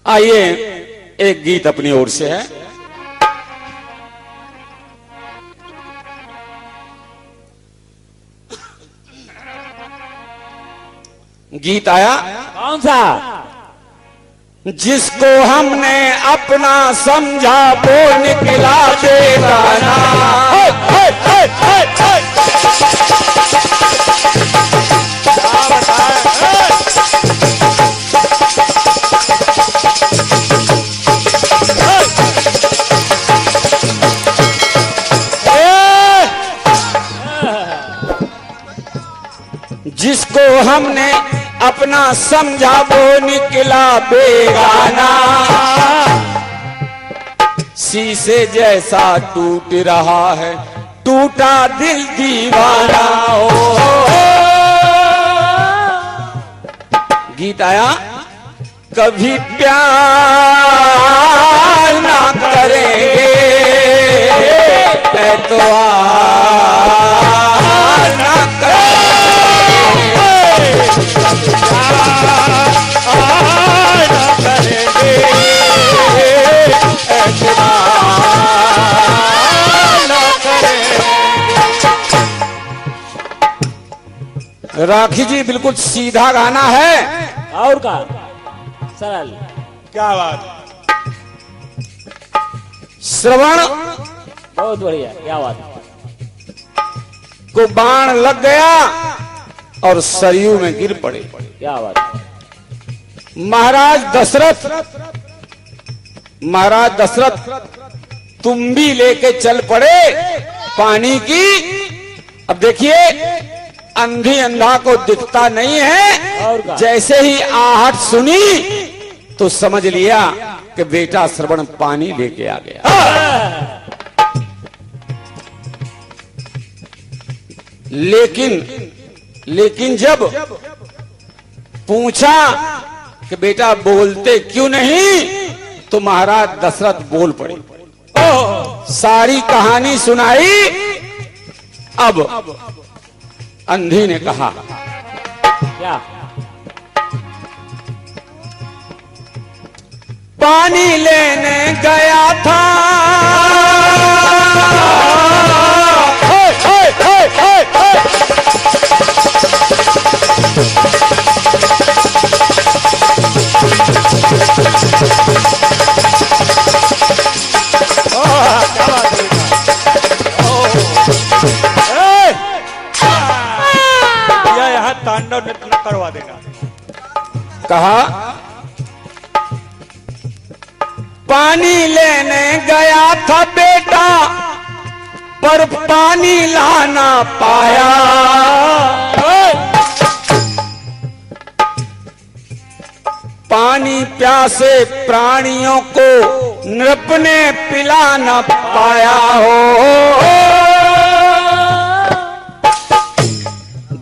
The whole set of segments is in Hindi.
आइए एक गीत अपनी ओर से है। गीत आया कौन सा? जिसको हमने अपना समझा वो निकला बेगाना। जिसको हमने अपना समझा वो निकला बेगाना। शीशे जैसा टूट रहा है टूटा दिल दीवाना। गीत आया कभी प्यार ना करेंगे एतवार ना राखी जी बिल्कुल सीधा गाना है और का सरल। क्या बात। श्रवण बहुत बढ़िया, क्या बात। को बाण लग गया और सरयू में गिर पड़े। क्या बात। महाराज दशरथ तुम भी लेके चल पड़े पानी की। अब देखिए अंधी अंधा को दिखता नहीं है। जैसे ही आहट सुनी तो समझ लिया कि बेटा श्रवण पानी लेके आ गया। लेकिन जब पूछा कि बेटा बोलते क्यों नहीं तो महाराज दशरथ बोल पड़े। सारी कहानी सुनाई। अब अंधी ने कहा क्या? पानी लेने गया था यहाँ तांडव नृत्य न करवा देगा। कहा पानी लेने गया था बेटा पर पानी ला ना पाया। पानी प्यासे प्राणियों को नृप ने पिला ना पाया हो।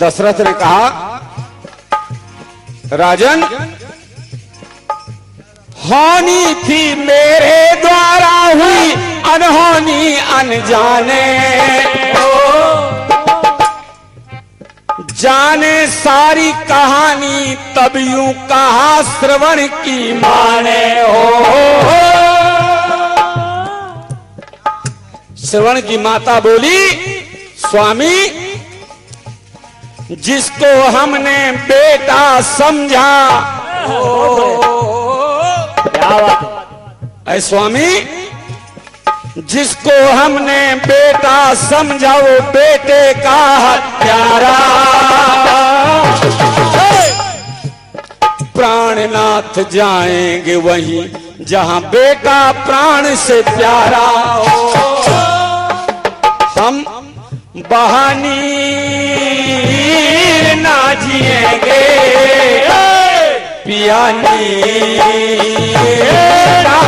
दशरथ ने कहा राजन होनी थी मेरे द्वारा हुई अनहोनी अनजाने। जाने सारी कहानी तब यूं कहा श्रवण की माने हो। श्रवण की माता बोली स्वामी जिसको हमने बेटा समझा ऐ स्वामी जिसको हमने बेटा समझा वो बेटे का हत्यारा। प्राणनाथ जाएंगे वहीं जहां बेटा प्राण से प्यारा हो। हम बहानी ना जिएंगे पियानी ना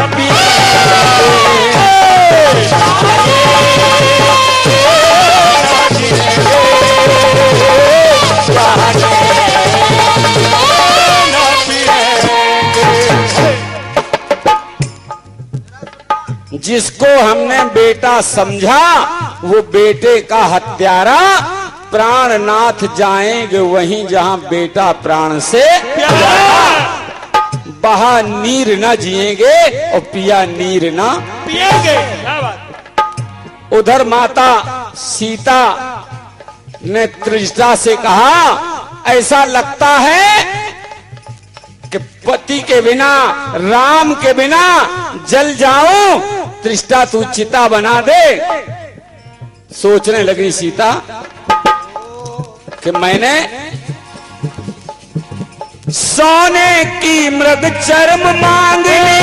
जिसको हमने बेटा समझा वो बेटे का हत्यारा। प्राणनाथ जाएंगे वहीं जहां बेटा प्राण से प्यारा। बहा नीर न जिएंगे और पिया नीर ना पिएंगे। क्या बात। उधर माता सीता ने त्रिजटा से कहा, ऐसा लगता है कि पति के बिना, राम के बिना जल जाऊं, त्रिजटा तू चिता बना दे। सोचने लगी सीता कि मैंने सोने की मृग चर्म मांग ली,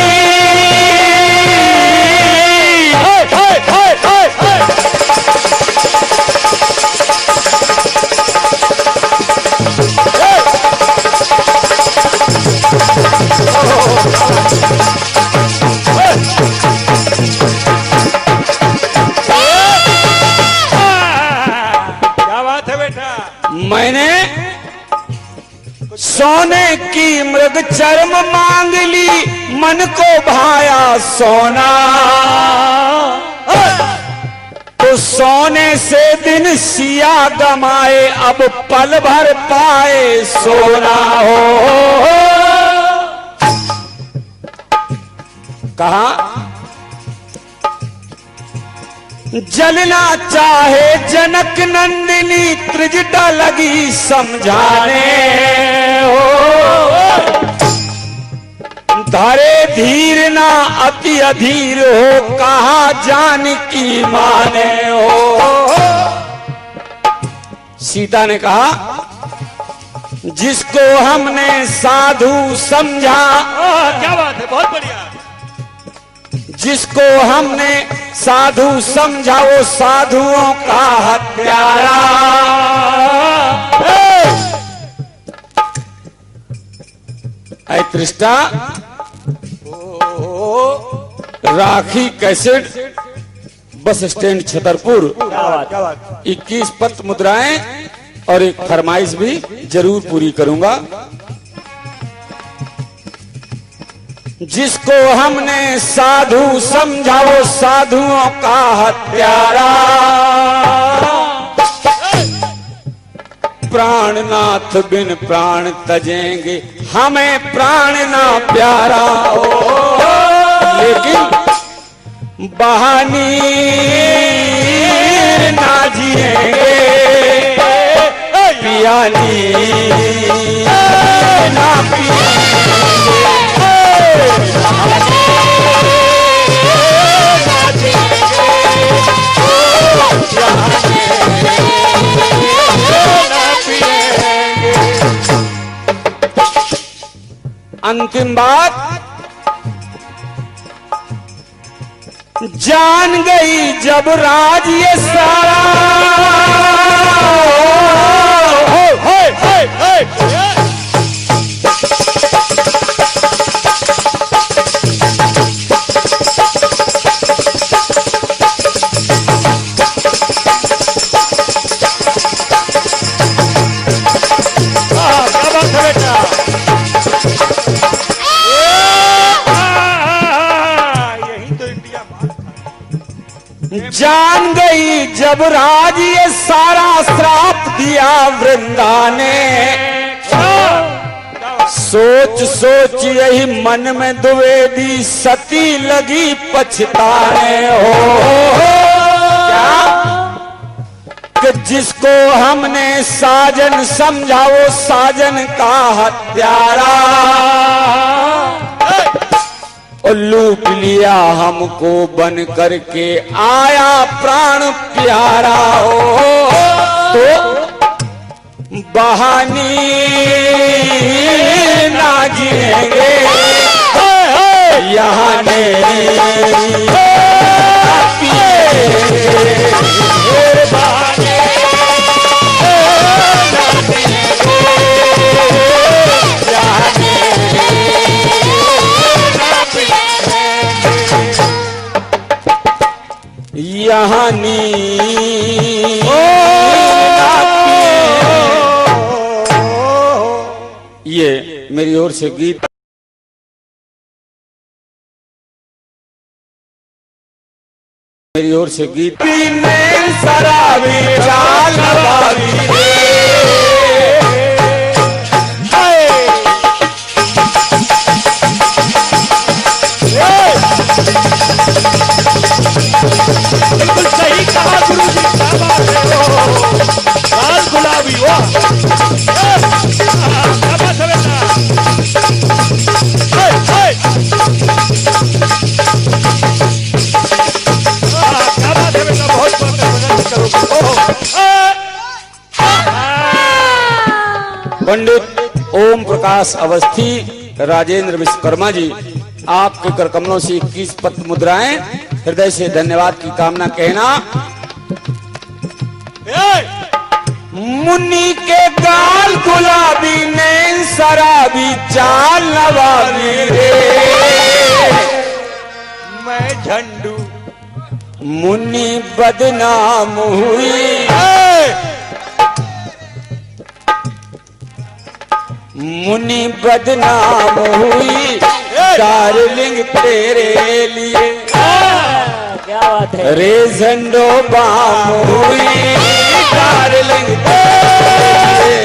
क्या बात है बेटा। मैंने सोने की मृग चर्म मांग ली, मन को भाया सोना, तो सोने से दिन सिया गमाए, अब पल भर पाए सोना हो। कहा जलना चाहे जनक नंदिनी, त्रिजटा लगी समझाने हो। धरे धीर ना अति अधीर हो, कहा जानकी माने हो। सीता ने कहा जिसको हमने साधु समझा, क्या बात है, बहुत बढ़िया। जिसको हमने साधु समझा, वो साधुओं का हत्यारा। ऐ त्रिष्टा, राखी कैसेट, बस स्टैंड छतरपुर, क्या बात। 21 पत्र मुद्राएं और एक फरमाइश भी जरूर पूरी करूंगा। जिसको हमने साधु समझा, वो साधुओं का हत्यारा। प्राणनाथ बिन प्राण तजेंगे, हमें प्राण ना प्यारा हो। लेकिन बहानी ना जिएंगे, पियानी ना पिएंगे। अंतिम बात, जान गई जब राज ये सारा, जान गई जब राज ये सारा, श्राप दिया वृंदा ने। सोच सोच यही मन में द्विवेदी, सती लगी पछताने हो। क्या कि जिसको हमने साजन समझा, वो साजन का हत्यारा। लूट लिया हमको बन करके, आया प्राण प्यारा हो। तो बहानी ना जिएंगे, यहाँ नहीं पिएंगे। यहाँ ये मेरी ओर से गीत, मेरी ओर से गीत। पीने शराबी चाल बाबी, पंडित ओम प्रकाश अवस्थी, राजेंद्र विश्वकर्मा जी, आपके कर कमलों से 21 पत्र मुद्राएं, हृदय से धन्यवाद की कामना कहना। मुन्नी के गाल गुलाबी, नैन शराबी, चाल नवाबी रे, मैं झंडू मुन्नी बदनाम हुई, मुन्नी बदनाम हुई, डार्लिंग तेरे लिए क्या बात है। रे झंडो बाम हुई, डार्लिंग तेरे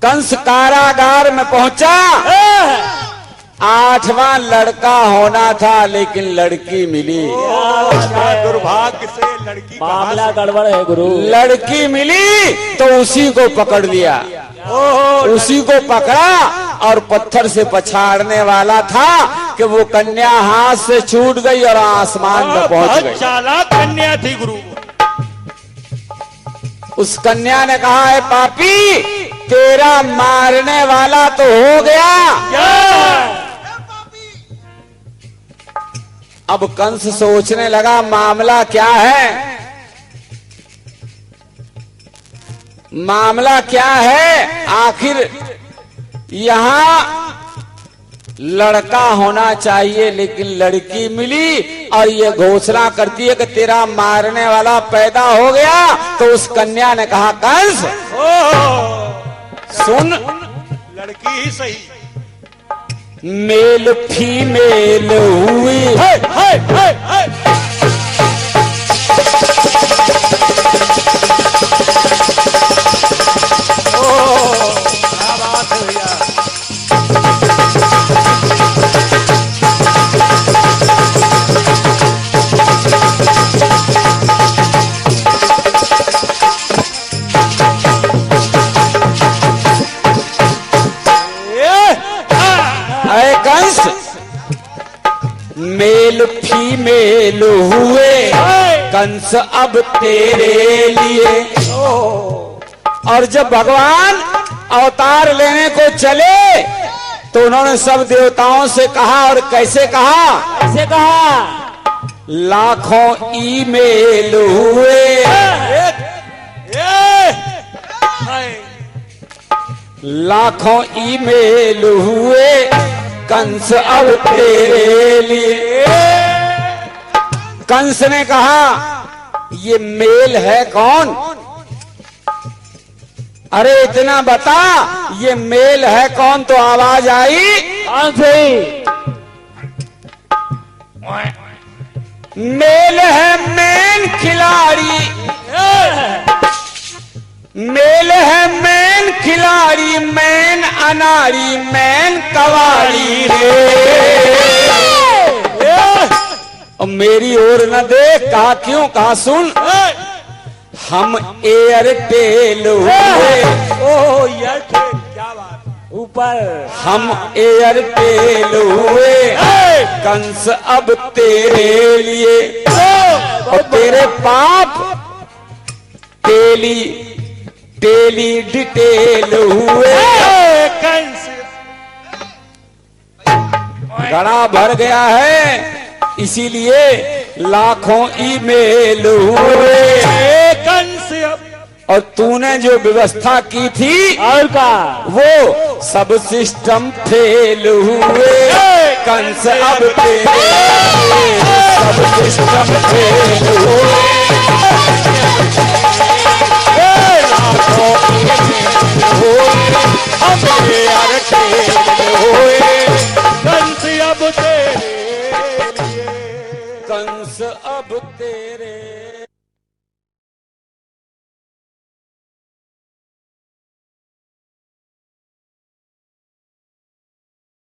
कंस कारागार में पहुंचा। 8वां लड़का होना था लेकिन लड़की मिली। दुर्भाग्य से लड़की मामला गड़बड़ है गुरु। लड़की मिली तो उसी को पकड़ लिया, उसी को पकड़ा और पत्थर से पछाड़ने वाला था कि वो कन्या हाथ से छूट गई और आसमान में पहुंच गई। चालाक कन्या थी गुरु। उस कन्या ने कहा, है पापी, तेरा मारने वाला तो हो गया। अब कंस सोचने लगा मामला क्या है, मामला क्या है। आखिर यहां लड़का होना चाहिए लेकिन लड़की मिली और ये घोषणा करती है कि तेरा मारने वाला पैदा हो गया। तो उस कन्या ने कहा, कंस सुन, लड़की ही सही, मेल फीमेल हुई, क्या बात है भैया। कंस, मेल फीमेल हुए कंस अब तेरे लिए। और जब भगवान अवतार लेने को चले तो उन्होंने सब देवताओं से कहा, और कैसे कहा, कैसे कहा, लाखों ईमेल हुए, लाखों ईमेल हुए कंस अब तेरे लिए। कंस ने कहा, ये मेल है कौन? अरे इतना बता, ये मेल है कौन? तो आवाज आई, कौन सी? मेल है मैन खिलाड़ी, मेल है मैन खिलाड़ी, मैन अनाड़ी, मैन कवाड़ी रे। और मेरी ओर न देख, कहा क्यों? कहा सुन, हम एयरटेल हुए, ओ एयरटेल, क्या बात। ऊपर हम एयरटेल हुए कंस अब तेरे लिए। और तेरे पाप टेली टेली डिटेल हुए। कंस गड़ा भर गया है इसीलिए लाखों ईमेल हुए। कंस और तूने जो व्यवस्था की थी और का वो सब सिस्टम फेल हुए। कंस अब तेरे सब सिस्टम फेल हुए। लाखों ईमेल हुए, हम